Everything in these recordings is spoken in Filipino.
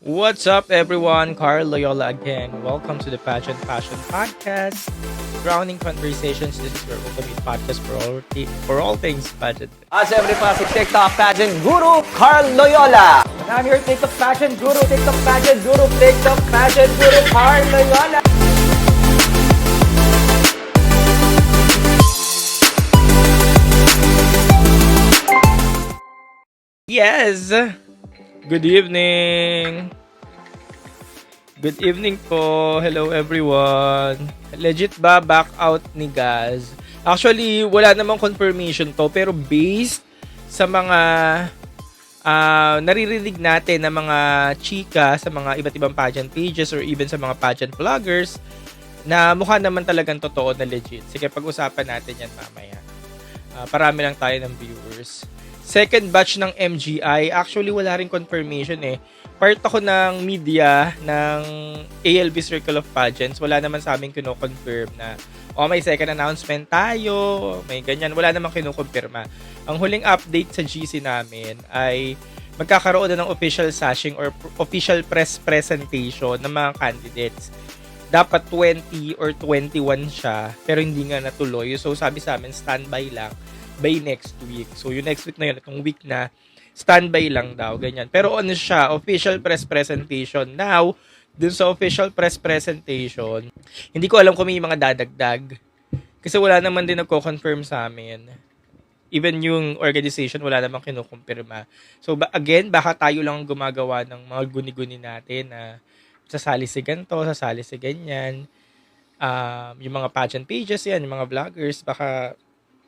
What's up, everyone? Carl Loyola again. Welcome to the Pageant Passion Podcast, grounding conversations. This is your ultimate podcast for all things pageant. Siyempre pa si TikTok Pageant Guru, Carl Loyola. And I'm your TikTok Pageant Guru, TikTok Pageant Guru, TikTok Pageant Guru, Carl Loyola. Yes! Good evening! Good evening po. Hello everyone. Legit ba back out ni Gaz? Actually, wala namang confirmation to pero based sa mga naririnig natin na mga chika sa mga iba't ibang pageant pages or even sa mga pageant vloggers na mukha naman talagang totoo na legit. Sige, pag-usapan natin yan mamaya. Parami lang tayo ng viewers. Second batch ng MGI, actually wala rin confirmation eh. Part ako ng media ng ALB Circle of Pageants. Wala naman sa amin kino-confirm na may second announcement tayo, may ganyan. Wala namang kinukumpirma. Ang huling update sa GC namin ay magkakaroon na ng official sashing or official press presentation ng mga candidates. Dapat 20 or 21 siya, pero hindi nga natuloy. So sabi sa amin, standby lang by next week. So yung next week na yun, itong week na, standby lang daw, ganyan. Pero ano siya, official press presentation. Now, dun sa official press presentation, hindi ko alam kung may mga dadagdag. Kasi wala naman din nagko-confirm sa amin. Even yung organization, wala namang kinukumpirma. So again, baka tayo lang gumagawa ng mga guni-guni natin na sasali si ganito, sasali si ganyan. Yung mga pageant pages yan, yung mga vloggers, baka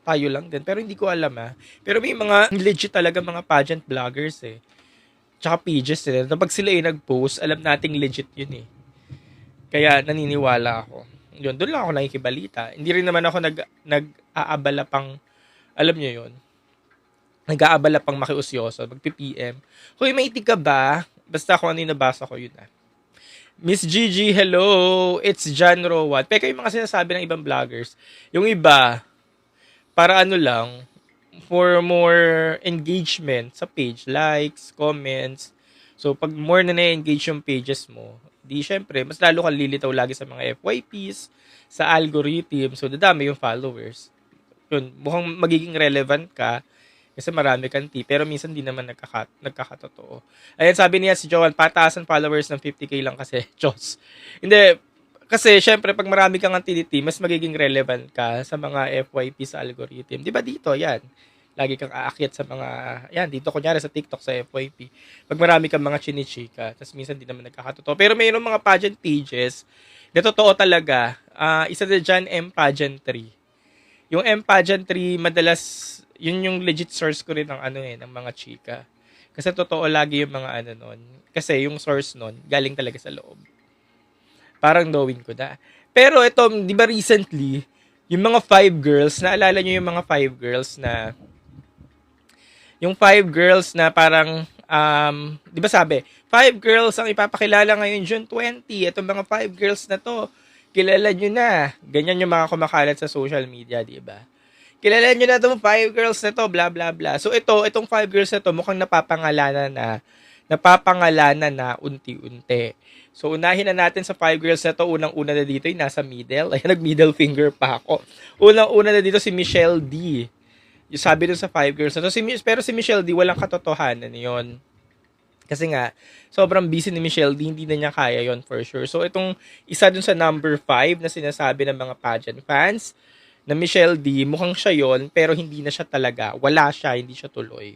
tayo lang din. Pero hindi ko alam Pero may mga legit talaga mga pageant vloggers eh. Tsaka pages eh. Kapag sila ay nag-post, alam nating legit yun eh. Kaya naniniwala ako. Yun, doon lang ako nakikibalita. Hindi rin naman ako nag-aabala pang, alam nyo yun, nag-aabala pang makiusyoso, mag-PPM. Hoy, may itig ka ba? Basta kung ano yung nabasa ko, yun Miss Gigi, hello! It's John Rowan. Pero yung mga sinasabi ng ibang vloggers, yung iba, para ano lang, for more engagement sa page, likes, comments. So, pag more na na-engage yung pages mo, di syempre, mas lalo kang lilitaw lagi sa mga FYPs, sa algorithm. So, dadami yung followers. Yun, mukhang magiging relevant ka kasi marami kang pero minsan di naman nagkakatotoo. Ayan, sabi niya si Joan, pataasan followers ng 50k lang kasi. Diyos. Hindi, kasi, syempre, pag marami kang TDT, mas magiging relevant ka sa mga FYP sa algorithm. Di ba dito, yan. Lagi kang aakyat sa mga, yan, dito kunyari sa TikTok, sa FYP. Pag marami kang mga chinichika, tapos minsan di naman nagkakatotoo. Pero mayroong mga pageant pages, na totoo talaga. Isa na dyan, M-Pageantry. Yung M-Pageantry, madalas, yun yung legit source ko rin ng mga chika. Kasi totoo lagi yung mga nun. Kasi yung source nun, galing talaga sa loob. Parang knowing ko na. Pero ito, di ba recently, yung mga 5 girls, naalala nyo yung mga 5 girls na, yung 5 girls na parang, di ba sabi, 5 girls ang ipapakilala ngayon June 20, itong mga 5 girls na to, kilala nyo na. Ganyan yung mga kumakalat sa social media, di ba? Kilala nyo na itong 5 girls na to, bla bla bla. So itong 5 girls na to, mukhang napapangalanan na unti-unti. So, unahin na natin sa 5 girls na to. Unang-una na dito yung nasa middle. Ayan, nag-middle finger pa ako. Unang-una na dito si Michelle D. Yung sabi dun sa 5 girls na to. Pero si Michelle D, walang katotohanan yun. Kasi nga, sobrang busy ni Michelle D, hindi na niya kaya yon for sure. So, itong isa dun sa number 5 na sinasabi ng mga pageant fans, na Michelle D, mukhang siya yon pero hindi na siya talaga. Wala siya, hindi siya tuloy.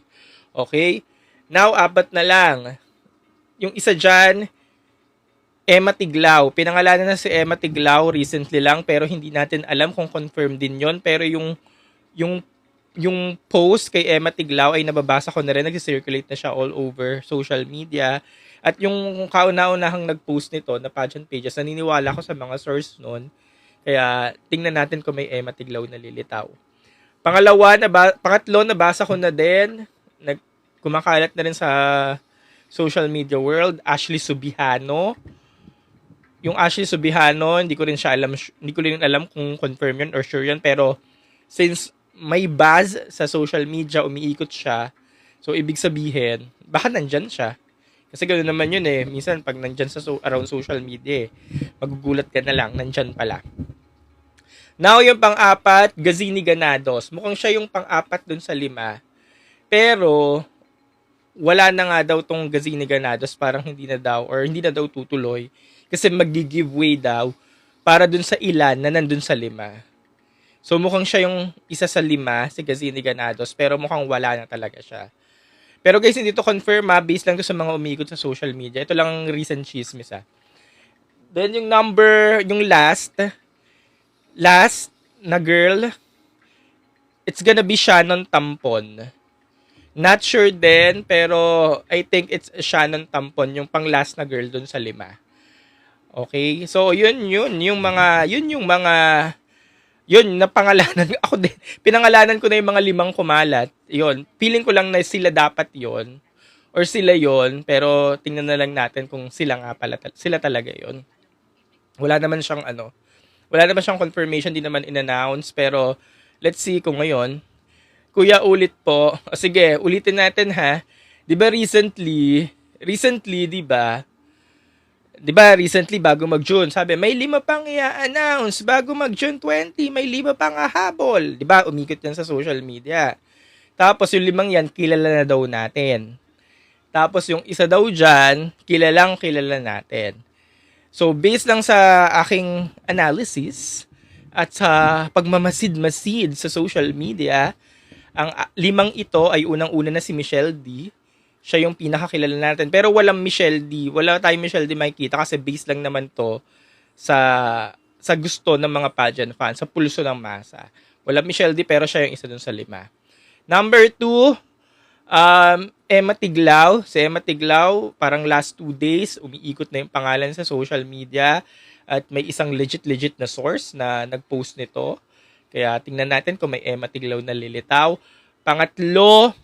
Okay? Now, 4 na lang. Yung isa dyan, Emma Tiglao. Pinangalanan na si Emma Tiglao recently lang pero hindi natin alam kung confirm din yon. Pero yung post kay Emma Tiglao ay nababasa ko na rin. Nag-circulate na siya all over social media. At yung kauna-unahang nag-post nito na pageant pages, naniniwala ko sa mga source nun. Kaya tingnan natin kung may Emma Tiglao na lilitaw. Pangatlo, nabasa ko na din. Kumakalat na rin sa social media world. Ashley Subihano. Yung Ashley Subihano, hindi ko rin alam kung confirm yun or sure yun. Pero since may buzz sa social media, umiikot siya, so ibig sabihin, baka nandyan siya. Kasi gano'n naman yun eh. Minsan pag nandyan sa around social media eh, magugulat ka na lang, nandyan pala. Now, yung pang-apat, Gazini Ganados. Mukhang siya yung pang-apat dun sa 5. Pero, wala na nga daw tong Gazini Ganados. Parang hindi na daw, or hindi na daw tutuloy. Kasi mag-giveaway daw para dun sa ilan na nandun sa 5. So, mukhang siya yung isa sa 5, si Gazini Ganados. Pero mukhang wala na talaga siya. Pero guys, hindi to confirm ha. Based lang to sa mga umikot sa social media. Ito lang ang recent chismis ha. Then, yung last na girl, it's gonna be Shannon Tampon. Not sure din, pero I think it's Shannon Tampon, yung pang last na girl dun sa 5. Okay? So, yun na pangalanan. Ako din, pinangalanan ko na yung mga 5 kumalat. Yun, feeling ko lang na sila dapat yon or sila yon, pero tingnan na lang natin kung sila nga pala, sila talaga yon. Wala naman siyang confirmation, di naman in-announce, pero let's see kung ngayon. Kuya, ulit po. O sige, ulitin natin ha. 'Di ba recently, 'di ba? 'Di ba recently bago mag-June, sabi may 5 pang i-announce bago mag-June 20, may 5 pang hahabol. 'Di ba? Umikot 'yan sa social media. Tapos yung 5 yan, kilala na daw natin. Tapos yung isa daw diyan, kilala natin. So, based lang sa aking analysis at sa pagmamasid-masid sa social media, ang 5 ito ay unang-una na si Michelle D. Siya yung pinakakilala natin. Pero walang Michelle D. Wala tayong Michelle D makikita kasi based lang naman to sa gusto ng mga pageant fans, sa pulso ng masa. Walang Michelle D pero siya yung isa dun sa 5. Number 2, Emma Tiglao. Si Emma Tiglao, parang last 2 days, umiikot na yung pangalan sa social media at may isang legit na source na nag-post nito. Kaya tingnan natin kung may Emma Tiglao na lilitaw. Pangatlo,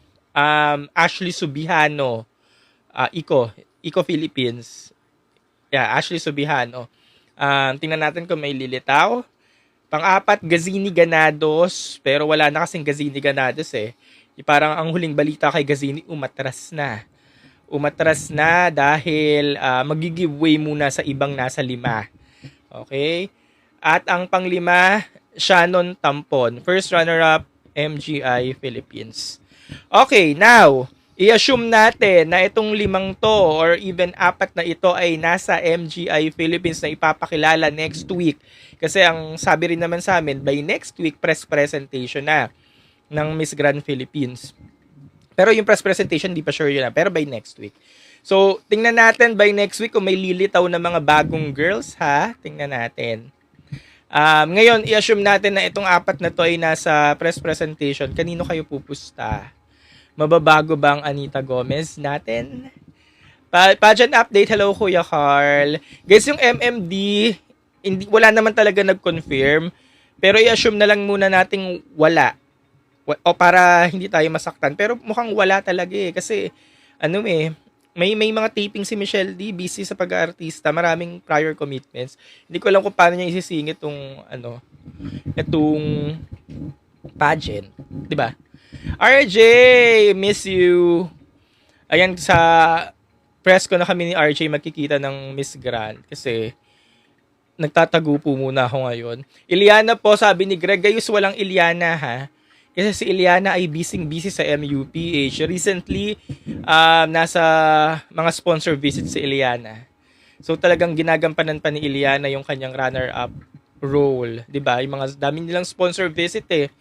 Ashley Subihano. Eco Philippines. Yeah, Ashley Subihano. Tingnan natin kung may lilitaw. Pang-4, Gazini Ganados. Pero wala na kasing Gazini Ganados eh. Parang ang huling balita kay Gazini, umatras na. Umatras na dahil mag-giveaway muna sa ibang nasa 5. Okay? At ang pang-5, Shannon Tampon. First runner-up, MGI Philippines. Okay, now, i-assume natin na itong 5 to or even 4 na ito ay nasa MGI Philippines na ipapakilala next week. Kasi ang sabi rin naman sa amin, by next week, press presentation na ng Miss Grand Philippines. Pero yung press presentation, di pa sure yun na. Pero by next week. So, tingnan natin by next week kung may lilitaw na mga bagong girls, ha? Tingnan natin. Ngayon, i-assume natin na itong 4 na to ay nasa press presentation. Kanino kayo pupusta? Mababago ba ang Anita Gomez natin? Pageant update. Hello, Kuya Carl. Guys, yung MMD, wala naman talaga nag-confirm. Pero i-assume na lang muna nating wala. O para hindi tayo masaktan. Pero mukhang wala talaga eh. Kasi, may mga taping si Michelle D. Busy sa pag-aartista. Maraming prior commitments. Hindi ko alam kung paano niya isisingit itong pageant. Diba? RJ, miss you. Ayan, sa press ko na kami ni RJ magkikita ng Miss Grand. Kasi, nagtatago po muna ako ngayon. Iliana po, sabi ni Greg, gayos walang Iliana ha. Kasi si Iliana ay busy sa MUPH. Recently, nasa mga sponsor visits si Iliana. So talagang ginagampanan pa ni Iliana yung kanyang runner-up role. 'Di ba? Yung mga dami nilang sponsor visit eh.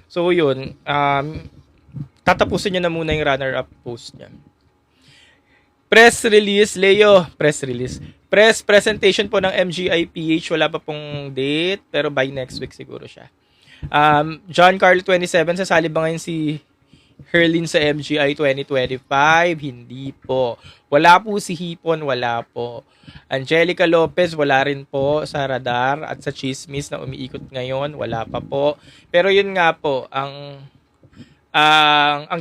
So yun, tatapusin niya na muna yung runner-up post niya. Press release, Leo. Press presentation po ng MGIPH. Wala pa pong date, pero by next week siguro siya. John Carlo 27, sasali ba ngayon si Herlin sa MGI 2025? Hindi po. Wala po si Hipon, wala po. Angelica Lopez, wala rin po sa radar at sa chismis na umiikot ngayon, wala pa po. Pero yun nga po, ang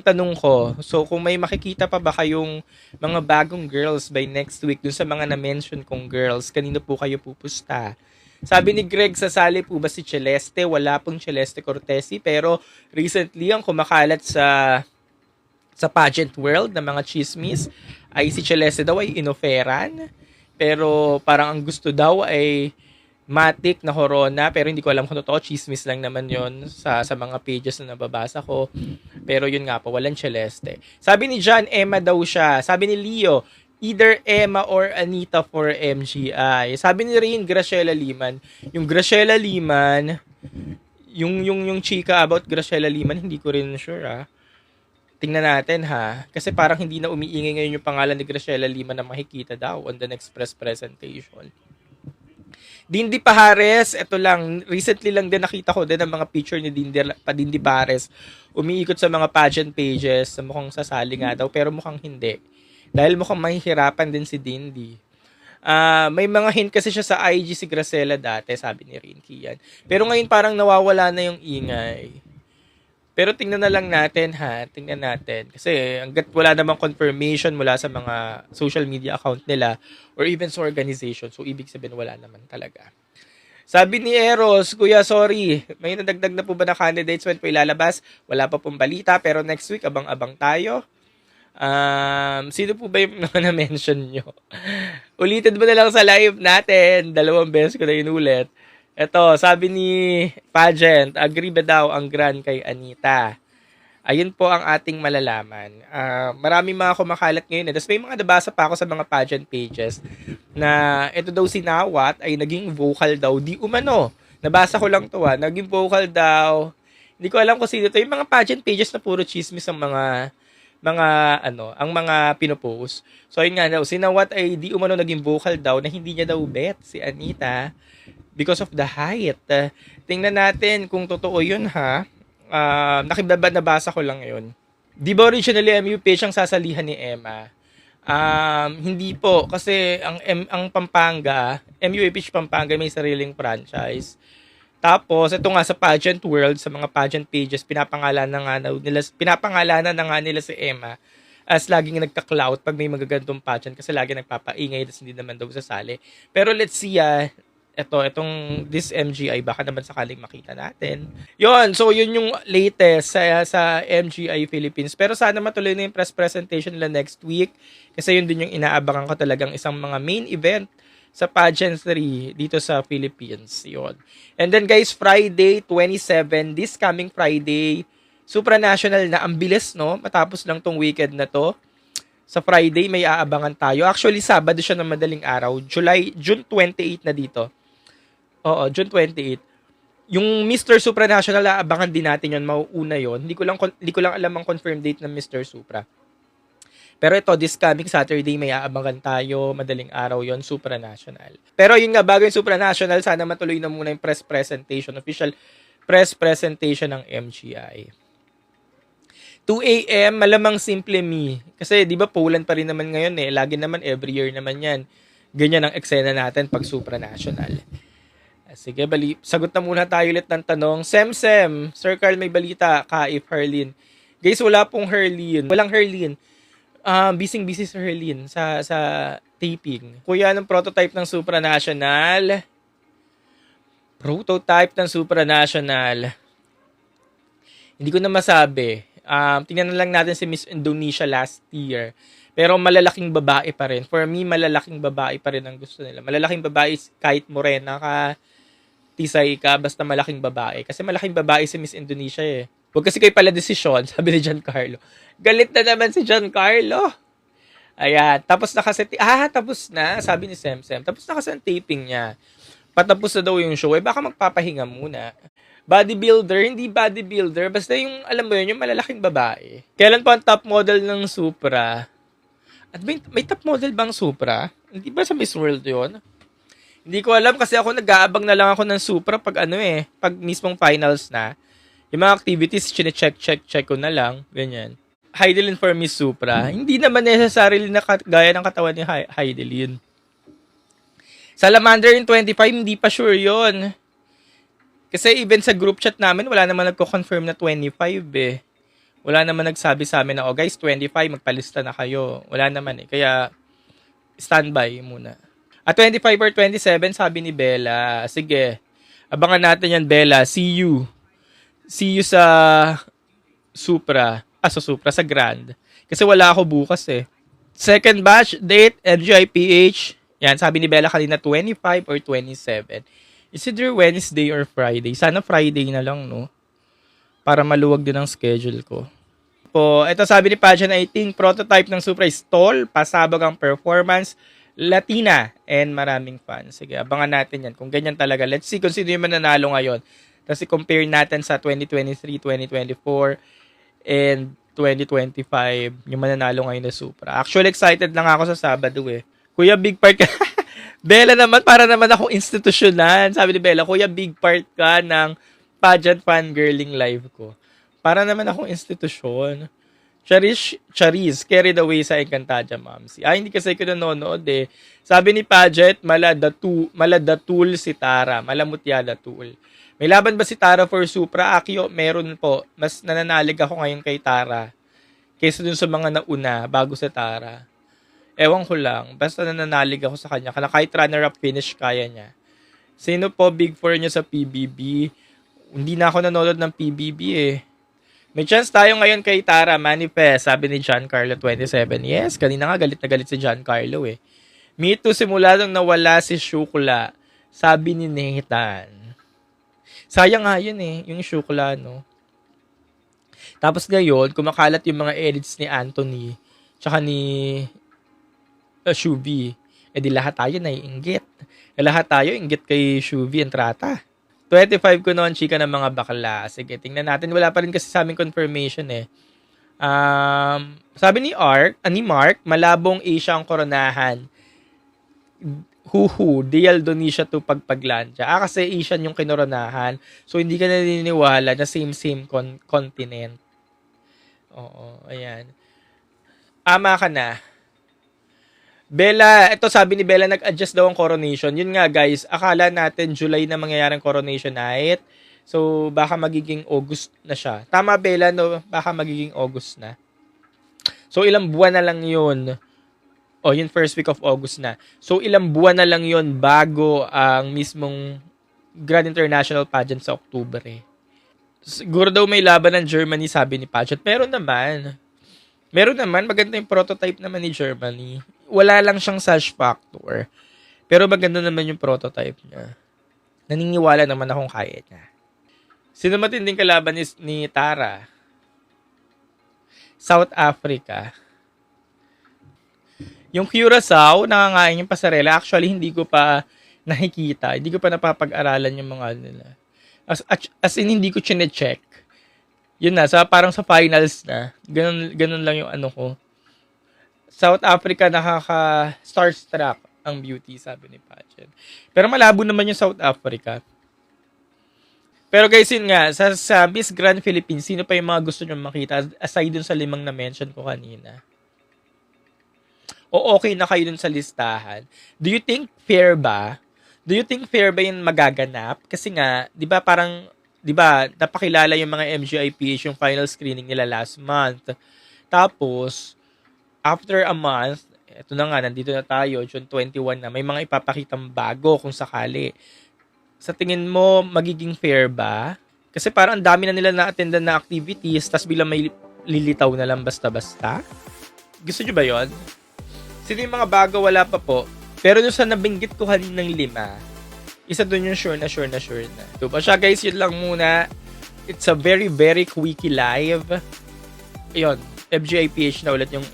tanong ko, so kung may makikita pa ba kayong mga bagong girls by next week dun sa mga na-mention kong girls, kanino po kayo pupusta? Sabi ni Greg, sasali po ba si Celeste? Wala pong Celeste Cortesi, pero recently ang kumakalat sa sa pageant world ng mga chismis ay si Celeste daw ay inoferan. Pero parang ang gusto daw ay matic na corona. Pero hindi ko alam kung totoo. Chismis lang naman yon sa mga pages na nababasa ko. Pero yun nga po, walang Celeste. Sabi ni John, Emma daw siya. Sabi ni Leo, either Emma or Anita for MGI. Sabi ni Rain, Graciela Liman. Yung Graciela Liman, yung chika about Graciela Liman, hindi ko rin sure Tingnan natin kasi parang hindi na umiingay ngayon yung pangalan ni Graciela Liman na makikita daw on the next press presentation. Dindi Pahares, ito lang, recently lang din nakita ko din ang mga picture ni Dindi Pahares. Umiikot sa mga pageant pages, sa mukhang sasali nga daw, pero mukhang hindi. Dahil mukhang mahihirapan din si Dindi. May mga hint kasi siya sa IG si Graciela dati, sabi ni Rin Kian. Pero ngayon parang nawawala na yung ingay. Pero tingnan na lang natin tingnan natin. Kasi hanggat wala namang confirmation mula sa mga social media account nila or even sa organization, so ibig sabihin wala naman talaga. Sabi ni Eros, Kuya, sorry, may nadagdag na po ba na candidates when po ilalabas? Wala pa pong balita, pero next week abang-abang tayo. Sino po ba yung na-mention nyo? Ulitin mo na lang sa live natin. 2 beses ko na inulit. Ito, sabi ni Pageant, agree ba daw ang grant kay Anita? Ayun po ang ating malalaman. Marami mga kumakalat ngayon. Tapos may mga nabasa pa ako sa mga pageant pages na ito daw si Nawat ay naging vocal daw. Di umano. Nabasa ko lang to Naging vocal daw. Hindi ko alam kung sino to. Yung mga pageant pages na puro chismis ang ang mga pinopost. So ayun nga daw, si Nawat ay di umano naging vocal daw na hindi niya daw bet si Anita because of the height. Tingnan natin kung totoo yun nabasa ko lang yun. Di ba originally MUPH ang sasalihan ni Emma? Hindi po kasi ang Pampanga, MUPH Pampanga may sariling franchise. Tapos ito nga sa pageant world, sa mga pageant pages, pinapangalanan na nga nila si Emma as laging nagka-clout pag may magagandong pageant kasi lagi nagpapaingay tapos hindi naman daw sasali. Pero let's see itong this MGI baka naman sakaling makita natin. So yun yung latest sa MGI Philippines. Pero sana matuloy na yung press presentation nila next week kasi yun din yung inaabangan ko talagang isang mga main event sa pageantry dito sa Philippines. Yun. And then guys, Friday 27, this coming Friday, supranational na. Ang bilis, no? Matapos lang tong weekend na to. Sa Friday, may aabangan tayo. Actually, Sabado siya ng madaling araw. June 28 na dito. Oo, June 28. Yung Mr. Supranational, aabangan din natin yun. Mauuna yun. Hindi ko lang alam ang confirmed date ng Mr. Supra. Pero ito, this coming Saturday, may aabangan tayo. Madaling araw yon Supranational. Pero yun nga, bago yung Supranational, sana matuloy na muna yung press presentation, official press presentation ng MGI. 2 a.m., malamang Simple Me. Kasi di ba Poland pa rin naman ngayon Lagi naman, every year naman yan. Ganyan ang eksena natin pag Supranational. Sige, sagot na muna tayo ulit ng tanong. Sem, Sir Carl, may balita ka if Herlin. Guys, wala pong Herlin. Walang Herlin. Busy si Herlin sa taping. Kuya, anong prototype ng Supranational? Prototype ng Supranational. Hindi ko na masabi. Tingnan na lang natin si Miss Indonesia last year. Pero malalaking babae pa rin. For me, malalaking babae pa rin ang gusto nila. Malalaking babae kahit morena ka, tisay ka, basta malaking babae. Kasi malaking babae si Miss Indonesia Huwag kasi kayo pala desisyon, sabi ni Giancarlo. Galit na naman si Giancarlo. Ayan, tapos na kasi, tapos na, sabi ni Sem. Tapos na kasi ang taping niya. Patapos na daw yung show, baka magpapahinga muna. Bodybuilder, hindi bodybuilder, basta yung, alam mo yun, yung malalaking babae. Kailan po ang top model ng Supra? At may top model bang Supra? Hindi ba sa Miss World yun? Hindi ko alam kasi ako nag-aabang na lang ako ng Supra pag pag mismong finals na. Yung mga activities, check ko na lang. Ganyan. Heidelin for Miss Supra. Hindi naman necessarily na gaya ng katawan ni Heidelin. Salamander in 25, hindi pa sure yon. Kasi even sa group chat namin, wala naman nagko-confirm na 25 Wala naman nagsabi sa amin na, guys, 25, magpalista na kayo. Wala naman Kaya, standby muna. At 25 or 27, sabi ni Bella. Sige, abangan natin yan, Bella. See you sa Supra. Sa Supra, sa Grand. Kasi wala ako bukas eh. Second batch date, MGIPH. Yan, sabi ni Bella kanina 25 or 27. Is either Wednesday or Friday. Sana Friday na lang, no? Para maluwag din ang schedule ko. Po, ito sabi ni Pageant, I think prototype ng Supra is tall, pasabog ang performance, Latina, and maraming fans. Sige, abangan natin yan. Kung ganyan talaga, let's see kung sino yung mananalo ngayon. Kasi compare natin sa 2023, 2024, and 2025, yung mananalo ngayon na Supra. Actually, excited lang ako sa Sabado eh. Kuya, big part ka. Bella naman, para naman akong institusyonan. Sabi ni Bella, Kuya, big part ka ng pageant fangirling live ko. Para naman akong institusyon. Charis, carried away sa Encantadia, Mamsi. Hindi kasi ko nanonood eh. Sabi ni Paget, maladatul si Tara. Malamutyadatul. May laban ba si Tara for Supra? Akio, meron po. Mas nananalig ako ngayon kay Tara. Kaysa dun sa mga nauna, bago sa Tara. Ewan ko lang. Basta nananalig ako sa kanya. Kahit runner-up finish, kaya niya. Sino po big four niya sa PBB? Hindi na ako nanonood ng PBB eh. May chance tayo ngayon kay Tara, manifest, sabi ni Giancarlo 27. Yes, kanina nga galit na galit si Giancarlo eh. Me too, simula nung nawala si Shukla, sabi ni Nathan. Sayang nga yun eh, yung Shukla, no? Tapos ngayon, kumakalat yung mga edits ni Anthony, tsaka ni Shuvi. Eh di lahat tayo naiinggit. Lahat tayo inggit kay Shuvi ang trata. 25 ko noon, chika ng mga bakla. Sige, tingnan natin. Wala pa rin kasi sa aming confirmation eh. Sabi ni Mark, malabong Asia ang koronahan. Dial Donisha to pagpaglansya. Kasi Asian yung kinoronahan. So, hindi ka naniniwala na same continent. Oo, ayan. Ama ka na. Bella, ito sabi ni Bella, nag-adjust daw ang coronation. Yun nga guys, akala natin July na mangyayaring coronation night. So, baka magiging August na siya. Tama Bella, no? Baka magiging August na. So, ilang buwan na lang yun. O, yun first week of August na. So, ilang buwan na lang yun bago ang mismong Grand International Pageant sa October eh. Siguro daw may laban ng Germany, sabi ni Pageant. Meron naman, maganda yung prototype naman ni Germany. Wala lang siyang sash factor. Pero maganda naman yung prototype niya. Naniniwala naman akong kaya niya. Sino matinding kalaban ni Tara? South Africa. Yung Curaçao, nangangain yung pasarela. Actually, hindi ko pa nakikita. Hindi ko pa napapag-aralan yung mga nila. As in, hindi ko chine-check. Yun na, parang sa finals na. Ganun lang yung ano ko. South Africa, nakaka-starstruck ang beauty, sabi ni Pageant. Pero malabo naman yung South Africa. Pero guys, yun nga, sa Miss Grand Philippines, sino pa yung mga gusto nyo makita aside dun sa 5 na mention ko kanina? O okay na kayo dun sa listahan? Do you think fair ba? Do you think fair ba yung magaganap? Kasi nga, di ba napakilala yung mga MGIPH yung final screening nila last month. Tapos, after a month, eto na nga, nandito na tayo, June 21 na, may mga ipapakitang bago kung sakali. Sa tingin mo, magiging fair ba? Kasi parang ang dami na nila na-attendan na activities, tas bilang may lilitaw na lang basta-basta. Gusto nyo ba yon? Sino yung mga bago? Wala pa po. Pero yung sa nabinggit ko kaninang 5, isa dun yung sure na. Diba siya guys, yun lang muna. It's a very, very quickie live. Ayun, FGIPH na ulit yung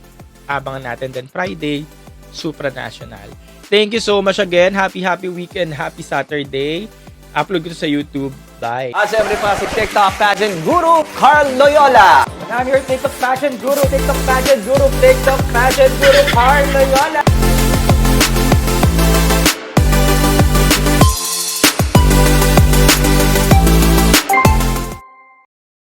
abangan natin. Then Friday, supranational. Thank you so much again. Happy weekend. Happy Saturday. Upload ko to sa YouTube. Bye. Siyempre pa si TikTok Pageant Guru, Carl Loyola. And I'm your TikTok Pageant Guru, Carl Loyola.